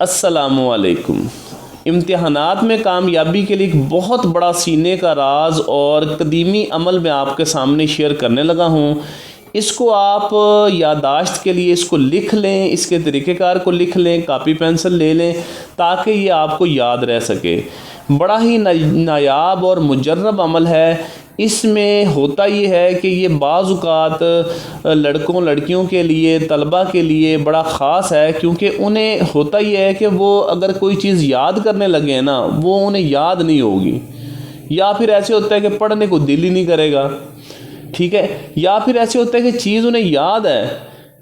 السلام علیکم۔ امتحانات میں کامیابی کے لیے ایک بہت بڑا سینے کا راز اور قدیمی عمل میں آپ کے سامنے شیئر کرنے لگا ہوں۔ اس کو آپ یادداشت کے لیے اس کو لکھ لیں، اس کے طریقہ کار کو لکھ لیں، کاپی پینسل لے لیں تاکہ یہ آپ کو یاد رہ سکے۔ بڑا ہی نایاب اور مجرب عمل ہے۔ اس میں ہوتا یہ ہے کہ یہ بعض اوقات لڑکوں لڑکیوں کے لیے، طلباء کے لیے بڑا خاص ہے، کیونکہ انہیں ہوتا یہ ہے کہ وہ اگر کوئی چیز یاد کرنے لگے نا وہ انہیں یاد نہیں ہوگی، یا پھر ایسے ہوتا ہے کہ پڑھنے کو دل ہی نہیں کرے گا، ٹھیک ہے، یا پھر ایسے ہوتا ہے کہ چیز انہیں یاد ہے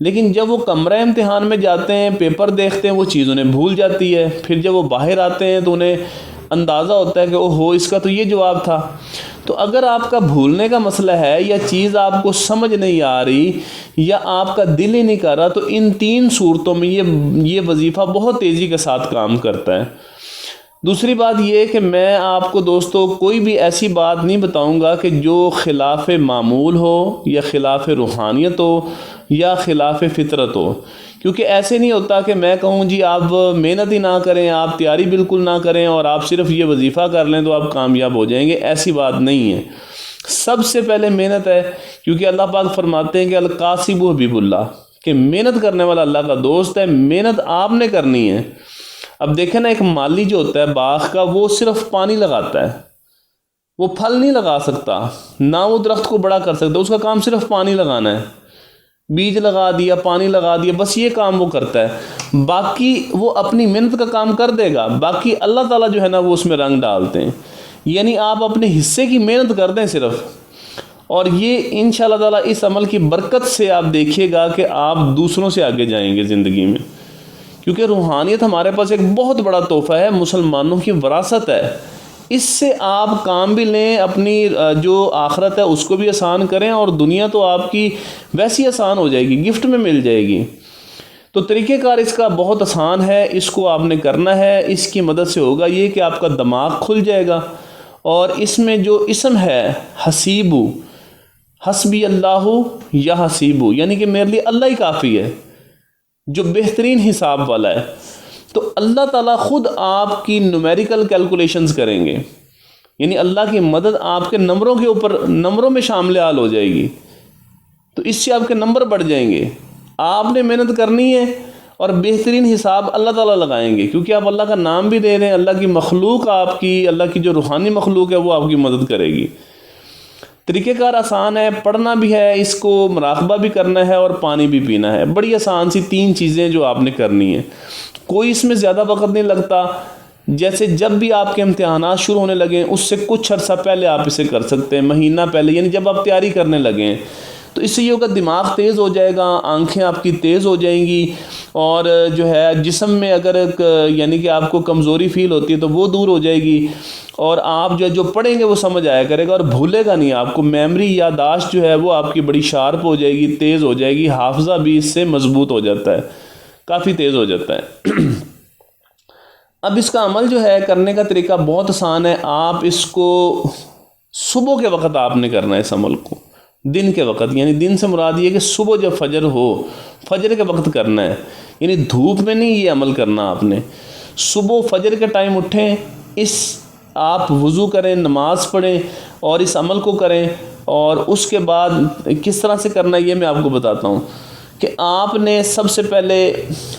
لیکن جب وہ کمرہ امتحان میں جاتے ہیں، پیپر دیکھتے ہیں، وہ چیز انہیں بھول جاتی ہے۔ پھر جب وہ باہر آتے ہیں تو انہیں اندازہ ہوتا ہے کہ اوہو اس کا تو یہ جواب تھا۔ تو اگر آپ کا بھولنے کا مسئلہ ہے یا چیز آپ کو سمجھ نہیں آ رہی یا آپ کا دل ہی نہیں کر رہا، تو ان تین صورتوں میں یہ وظیفہ بہت تیزی کے ساتھ کام کرتا ہے۔ دوسری بات یہ کہ میں آپ کو دوستو کوئی بھی ایسی بات نہیں بتاؤں گا کہ جو خلاف معمول ہو یا خلاف روحانیت ہو یا خلاف فطرت ہو، کیونکہ ایسے نہیں ہوتا کہ میں کہوں جی آپ محنت ہی نہ کریں، آپ تیاری بالکل نہ کریں اور آپ صرف یہ وظیفہ کر لیں تو آپ کامیاب ہو جائیں گے۔ ایسی بات نہیں ہے۔ سب سے پہلے محنت ہے، کیونکہ اللہ پاک فرماتے ہیں کہ القاسب حبیب اللہ، کہ محنت کرنے والا اللہ کا دوست ہے۔ محنت آپ نے کرنی ہے۔ اب دیکھیں نا، ایک مالی جو ہوتا ہے باغ کا، وہ صرف پانی لگاتا ہے، وہ پھل نہیں لگا سکتا، نہ وہ درخت کو بڑا کر سکتا، اس کا کام صرف پانی لگانا ہے۔ بیج لگا دیا، پانی لگا دیا، بس یہ کام وہ کرتا ہے، باقی وہ اپنی محنت کا کام کر دے گا، باقی اللہ تعالیٰ جو ہے نا وہ اس میں رنگ ڈالتے ہیں۔ یعنی آپ اپنے حصے کی محنت کر دیں صرف، اور یہ انشاءاللہ تعالیٰ اس عمل کی برکت سے آپ دیکھیے گا کہ آپ دوسروں سے آگے جائیں گے زندگی میں، کیونکہ روحانیت ہمارے پاس ایک بہت بڑا تحفہ ہے، مسلمانوں کی وراثت ہے۔ اس سے آپ کام بھی لیں، اپنی جو آخرت ہے اس کو بھی آسان کریں، اور دنیا تو آپ کی ویسی آسان ہو جائے گی، گفٹ میں مل جائے گی۔ تو طریقہ کار اس کا بہت آسان ہے، اس کو آپ نے کرنا ہے۔ اس کی مدد سے ہوگا یہ کہ آپ کا دماغ کھل جائے گا، اور اس میں جو اسم ہے حسیبو، حسبی اللہ یا حسیبو، یعنی کہ میرے لیے اللہ ہی کافی ہے، جو بہترین حساب والا ہے۔ تو اللہ تعالیٰ خود آپ کی نومیریکل کیلکولیشنز کریں گے، یعنی اللہ کی مدد آپ کے نمبروں کے اوپر، نمبروں میں شامل حال ہو جائے گی، تو اس سے آپ کے نمبر بڑھ جائیں گے۔ آپ نے محنت کرنی ہے اور بہترین حساب اللہ تعالیٰ لگائیں گے، کیونکہ آپ اللہ کا نام بھی دے رہے ہیں، اللہ کی مخلوق آپ کی، اللہ کی جو روحانی مخلوق ہے وہ آپ کی مدد کرے گی۔ طریقہ کار آسان ہے، پڑھنا بھی ہے، اس کو مراقبہ بھی کرنا ہے اور پانی بھی پینا ہے۔ بڑی آسان سی تین چیزیں جو آپ نے کرنی ہیں، کوئی اس میں زیادہ وقت نہیں لگتا۔ جیسے جب بھی آپ کے امتحانات شروع ہونے لگیں اس سے کچھ عرصہ پہلے آپ اسے کر سکتے ہیں، مہینہ پہلے، یعنی جب آپ تیاری کرنے لگیں، تو اس سے یہ ہوگا دماغ تیز ہو جائے گا، آنکھیں آپ کی تیز ہو جائیں گی، اور جو ہے جسم میں اگر یعنی کہ آپ کو کمزوری فیل ہوتی ہے تو وہ دور ہو جائے گی، اور آپ جو پڑھیں گے وہ سمجھ آیا کرے گا اور بھولے گا نہیں آپ کو۔ میموری یادداشت جو ہے وہ آپ کی بڑی شارپ ہو جائے گی، تیز ہو جائے گی، حافظہ بھی اس سے مضبوط ہو جاتا ہے، کافی تیز ہو جاتا ہے۔ اب اس کا عمل جو ہے کرنے کا طریقہ بہت آسان ہے۔ آپ اس کو صبح کے وقت آپ نے کرنا ہے، اس عمل کو دن کے وقت، یعنی دن سے مراد یہ کہ صبح جب فجر ہو، فجر کے وقت کرنا ہے، یعنی دھوپ میں نہیں یہ عمل کرنا آپ نے۔ صبح فجر کے ٹائم اٹھیں، آپ وضو کریں، نماز پڑھیں اور اس عمل کو کریں، اور اس کے بعد کس طرح سے کرنا ہے یہ میں آپ کو بتاتا ہوں کہ آپ نے سب سے پہلے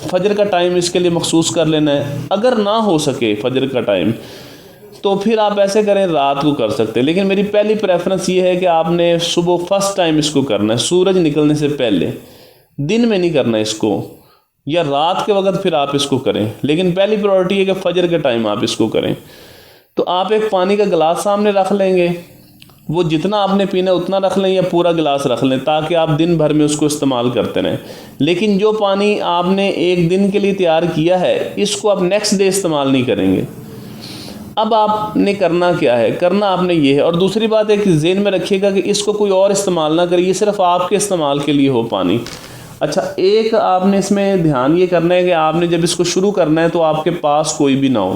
فجر کا ٹائم اس کے لیے مخصوص کر لینا ہے۔ اگر نہ ہو سکے فجر کا ٹائم تو پھر آپ ایسے کریں، رات کو کر سکتے ہیں، لیکن میری پہلی پریفرنس یہ ہے کہ آپ نے صبح فرسٹ ٹائم اس کو کرنا ہے، سورج نکلنے سے پہلے، دن میں نہیں کرنا اس کو، یا رات کے وقت پھر آپ اس کو کریں، لیکن پہلی پرائورٹی ہے کہ فجر کے ٹائم آپ اس کو کریں۔ تو آپ ایک پانی کا گلاس سامنے رکھ لیں گے، وہ جتنا آپ نے پینا اتنا رکھ لیں یا پورا گلاس رکھ لیں، تاکہ آپ دن بھر میں اس کو استعمال کرتے رہیں۔ لیکن جو پانی آپ نے ایک دن کے لیے تیار کیا ہے اس کو آپ نیکسٹ ڈے استعمال نہیں کریں گے۔ اب آپ نے کرنا کیا ہے؟ کرنا آپ نے یہ ہے، اور دوسری بات ہے کہ ذہن میں رکھیے گا کہ اس کو کوئی اور استعمال نہ کرے، یہ صرف آپ کے استعمال کے لیے ہو پانی۔ اچھا، ایک آپ نے اس میں دھیان یہ کرنا ہے کہ آپ نے جب اس کو شروع کرنا ہے تو آپ کے پاس کوئی بھی نہ ہو،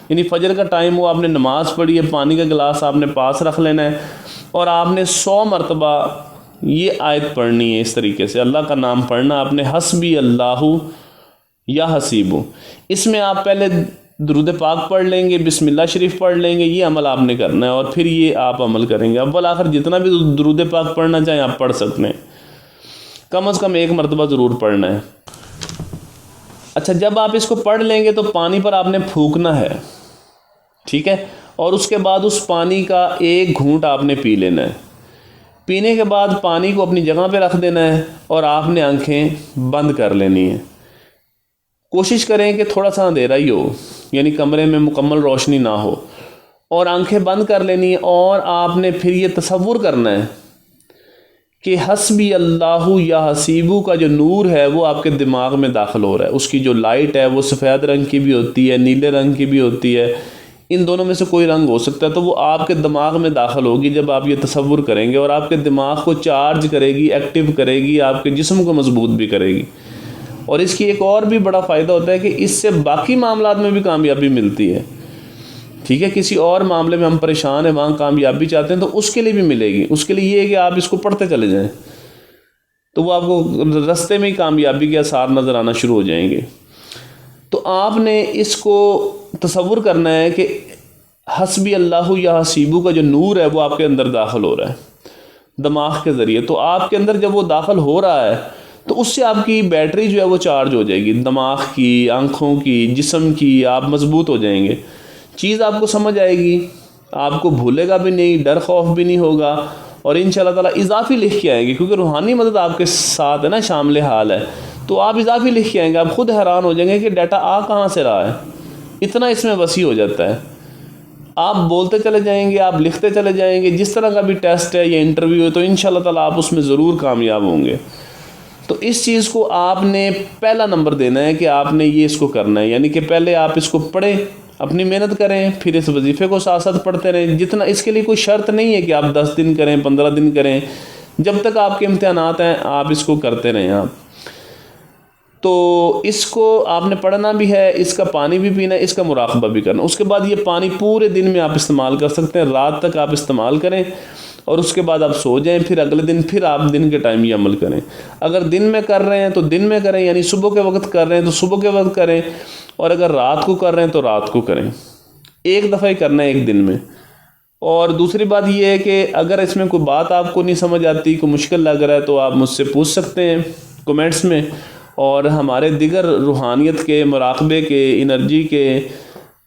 یعنی فجر کا ٹائم ہو، آپ نے نماز پڑھی ہے، پانی کا گلاس آپ نے پاس رکھ لینا ہے، اور آپ نے 100 مرتبہ یہ آیت پڑھنی ہے۔ اس طریقے سے اللہ کا نام پڑھنا آپ نے، حسبی اللہ یا حسیبو، اس میں آپ پہلے درود پاک پڑھ لیں گے، بسم اللہ شریف پڑھ لیں گے، یہ عمل آپ نے کرنا ہے، اور پھر یہ آپ عمل کریں گے۔ اول آخر جتنا بھی درود پاک پڑھنا چاہیں آپ پڑھ سکتے ہیں، کم از کم ایک مرتبہ ضرور پڑھنا ہے۔ اچھا، جب آپ اس کو پڑھ لیں گے تو پانی پر آپ نے پھونکنا ہے، ٹھیک ہے، اور اس کے بعد اس پانی کا ایک گھونٹ آپ نے پی لینا ہے۔ پینے کے بعد پانی کو اپنی جگہ پہ رکھ دینا ہے اور آپ نے آنکھیں بند کر لینی ہیں۔ کوشش کریں کہ تھوڑا سا اندھیرا ہی ہو، یعنی کمرے میں مکمل روشنی نہ ہو، اور آنکھیں بند کر لینی ہے، اور آپ نے پھر یہ تصور کرنا ہے کہ حسبی اللہ یا حسیبو کا جو نور ہے وہ آپ کے دماغ میں داخل ہو رہا ہے۔ اس کی جو لائٹ ہے وہ سفید رنگ کی بھی ہوتی ہے، نیلے رنگ کی بھی ہوتی ہے، ان دونوں میں سے کوئی رنگ ہو سکتا ہے، تو وہ آپ کے دماغ میں داخل ہوگی جب آپ یہ تصور کریں گے، اور آپ کے دماغ کو چارج کرے گی، ایکٹیو کرے گی، آپ کے جسم کو مضبوط بھی کرے گی۔ اور اس کی ایک اور بھی بڑا فائدہ ہوتا ہے کہ اس سے باقی معاملات میں بھی کامیابی ملتی ہے، ٹھیک ہے، کسی اور معاملے میں ہم پریشان ہیں، وہاں کامیابی چاہتے ہیں تو اس کے لیے بھی ملے گی۔ اس کے لیے یہ ہے کہ آپ اس کو پڑھتے چلے جائیں تو وہ آپ کو رستے میں ہی کامیابی کے آثار نظر آنا شروع ہو جائیں گے۔ تو آپ نے اس کو تصور کرنا ہے کہ حسبی اللہ یا حسیبو کا جو نور ہے وہ آپ کے اندر داخل ہو رہا ہے دماغ کے ذریعے۔ تو آپ کے اندر جب وہ داخل ہو رہا ہے تو اس سے آپ کی بیٹری جو ہے وہ چارج ہو جائے گی، دماغ کی، آنکھوں کی، جسم کی، آپ مضبوط ہو جائیں گے، چیز آپ کو سمجھ آئے گی، آپ کو بھولے گا بھی نہیں، ڈر خوف بھی نہیں ہوگا، اور انشاءاللہ تعالیٰ اضافی لکھ کے آئیں گے، کیونکہ روحانی مدد آپ کے ساتھ ہے نا، شامل حال ہے، تو آپ اضافی لکھ کے آئیں گے، آپ خود حیران ہو جائیں گے کہ ڈیٹا آ کہاں سے رہا ہے، اتنا اس میں وسیع ہو جاتا ہے۔ آپ بولتے چلے جائیں گے، آپ لکھتے چلے جائیں گے، جس طرح کا بھی ٹیسٹ ہے یا انٹرویو ہے تو انشاءاللہ تعالیٰ آپ اس میں ضرور کامیاب ہوں گے۔ تو اس چیز کو آپ نے پہلا نمبر دینا ہے کہ آپ نے یہ اس کو کرنا ہے، یعنی کہ پہلے آپ اس کو پڑھیں، اپنی محنت کریں، پھر اس وظیفے کو ساتھ ساتھ پڑھتے رہیں، جتنا، اس کے لیے کوئی شرط نہیں ہے کہ آپ 10 دن کریں، 15 دن کریں، جب تک آپ کے امتحانات ہیں آپ اس کو کرتے رہیں۔ آپ تو اس کو آپ نے پڑھنا بھی ہے، اس کا پانی بھی پینا ہے، اس کا مراقبہ بھی کرنا۔ اس کے بعد یہ پانی پورے دن میں آپ استعمال کر سکتے ہیں، رات تک آپ استعمال کریں، اور اس کے بعد آپ سو جائیں، پھر اگلے دن پھر آپ دن کے ٹائم یہ عمل کریں۔ اگر دن میں کر رہے ہیں تو دن میں کریں، یعنی صبح کے وقت کر رہے ہیں تو صبح کے وقت کریں، اور اگر رات کو کر رہے ہیں تو رات کو کریں، ایک دفعہ ہی کرنا ہے ایک دن میں۔ اور دوسری بات یہ ہے کہ اگر اس میں کوئی بات آپ کو نہیں سمجھ آتی، کوئی مشکل لگ رہا ہے تو آپ مجھ سے پوچھ سکتے ہیں کومنٹس میں، اور ہمارے دیگر روحانیت کے، مراقبے کے، انرجی کے،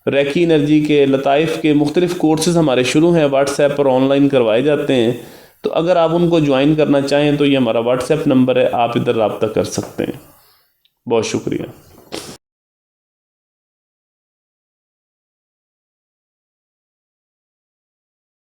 ریکی انرجی کے، لطائف کے مختلف کورسز ہمارے شروع ہیں، what's app per on line کروائے جاتے ہیں، تو اگر آپ ان کو جوائن کرنا چاہیں تو یہ ہمارا واٹس ایپ نمبر ہے، آپ ادھر رابطہ کر سکتے ہیں۔ بہت شکریہ۔